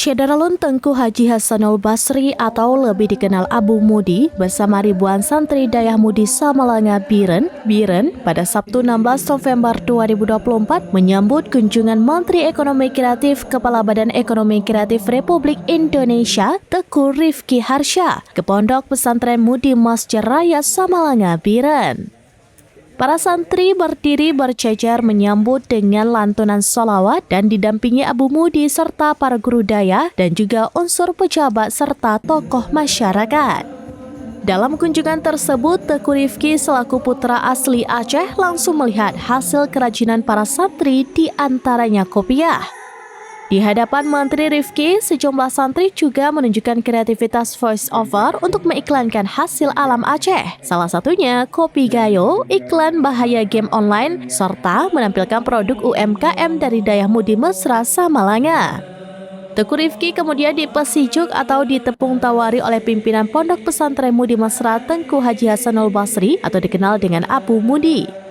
Syederalun Tengku Haji Hasanul Basri atau lebih dikenal Abu Mudi bersama ribuan santri Dayah Mudi Samalanga Biren pada Sabtu 16 November 2024 menyambut kunjungan Menteri Ekonomi Kreatif Kepala Badan Ekonomi Kreatif Republik Indonesia Teguh Rifki Harsha ke Pondok Pesantren Mudi Masjid Raya Samalanga Biren. Para santri berdiri bercecer menyambut dengan lantunan sholawat dan didampingi Abu Mudi serta para guru daya dan juga unsur pejabat serta tokoh masyarakat. Dalam kunjungan tersebut, Teguh Rifki selaku putra asli Aceh langsung melihat hasil kerajinan para santri di antaranya kopiah. Di hadapan Menteri Rifki, sejumlah santri juga menunjukkan kreativitas voice over untuk mengiklankan hasil alam Aceh. Salah satunya Kopi Gayo, iklan bahaya game online, serta menampilkan produk UMKM dari Dayah Mudi Mesra Samalanga. Teguh Rifki kemudian dipesijuk atau ditepung tawari oleh pimpinan Pondok Pesantren Mudi Mesra Tengku Haji Hasanul Basri atau dikenal dengan Abu Mudi.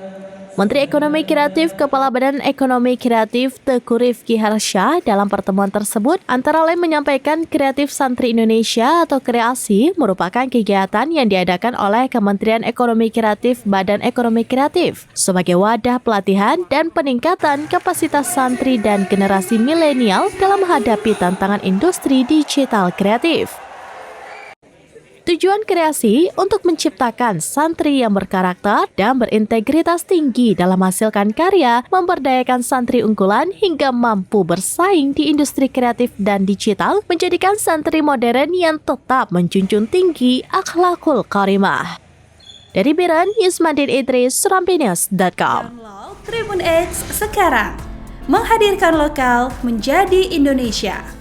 Menteri Ekonomi Kreatif Kepala Badan Ekonomi Kreatif Teguh Rifki Harsha dalam pertemuan tersebut antara lain menyampaikan Kreatif Santri Indonesia atau Kreasi merupakan kegiatan yang diadakan oleh Kementerian Ekonomi Kreatif Badan Ekonomi Kreatif sebagai wadah pelatihan dan peningkatan kapasitas santri dan generasi milenial dalam menghadapi tantangan industri digital kreatif. Tujuan kreasi untuk menciptakan santri yang berkarakter dan berintegritas tinggi dalam menghasilkan karya, memberdayakan santri unggulan hingga mampu bersaing di industri kreatif dan digital, menjadikan santri modern yang tetap menjunjung tinggi akhlakul karimah. Dari Biren, Yusmadin Idris, Serampinews.com. Download Tribun X sekarang, menghadirkan lokal menjadi Indonesia.